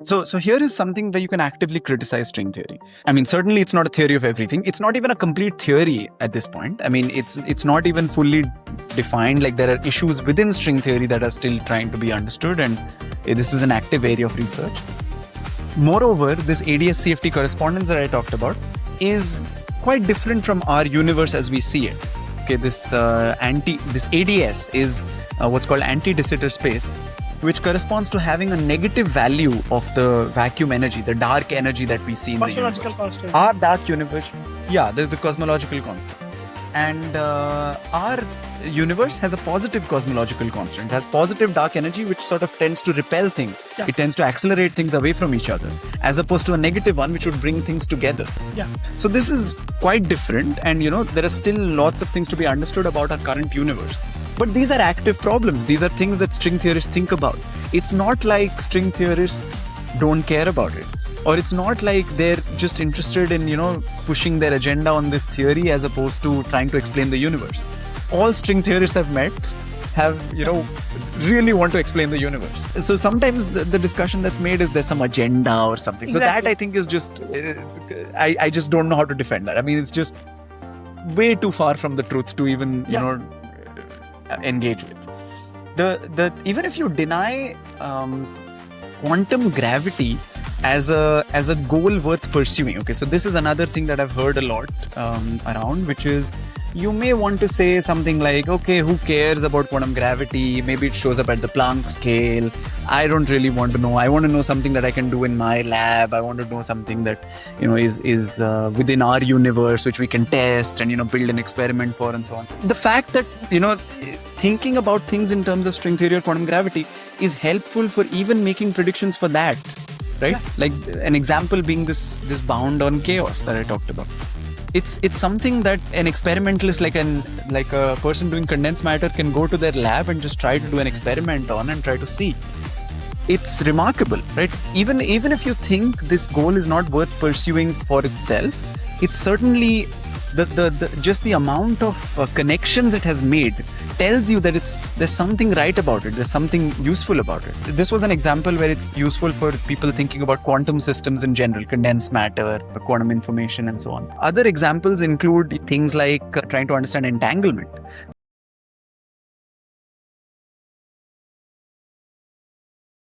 So here is something where you can actively criticize string theory. I mean, certainly it's not a theory of everything. It's not even a complete theory at this point. I mean, it's not even fully defined. Like, there are issues within string theory that are still trying to be understood, and this is an active area of research. Moreover, this ADS-CFT correspondence that I talked about is quite different from our universe as we see it. Okay, this ADS is what's called anti-de Sitter space, which corresponds to having a negative value of the vacuum energy, the dark energy that we see in the universe. Cosmological constant. Our dark universe, yeah, the cosmological constant. And our universe has a positive cosmological constant. It has positive dark energy, which sort of tends to repel things. Yeah. It tends to accelerate things away from each other, as opposed to a negative one, which would bring things together. Yeah. So this is quite different, and there are still lots of things to be understood about our current universe. But these are active problems. These are things that string theorists think about. It's not like string theorists don't care about it. Or it's not like they're just interested in, pushing their agenda on this theory as opposed to trying to explain the universe. All string theorists I've met have, really want to explain the universe. So sometimes the discussion that's made is there's some agenda or something. Exactly. So that, I think, is just, I just don't know how to defend that. I mean, it's just way too far from the truth to even, engage with. Even if you deny quantum gravity as a goal worth pursuing, okay, so this is another thing that I've heard a lot around, which is you may want to say something like, okay, who cares about quantum gravity? Maybe it shows up at the Planck scale. I don't really want to know. I want to know something that I can do in my lab. I want to know something that is within our universe, which we can test and build an experiment for, and so on. The fact that thinking about things in terms of string theory or quantum gravity is helpful for even making predictions for that, right? Yeah. Like an example being this bound on chaos that I talked about. It's something that an experimentalist, like a person doing condensed matter, can go to their lab and just try to do an experiment on and try to see. It's remarkable, right? Even if you think this goal is not worth pursuing for itself, it's certainly just the amount of connections it has made tells you that there's something right about it. There's something useful about it. This was an example where it's useful for people thinking about quantum systems in general, condensed matter, quantum information, and so on. Other examples include things like trying to understand entanglement.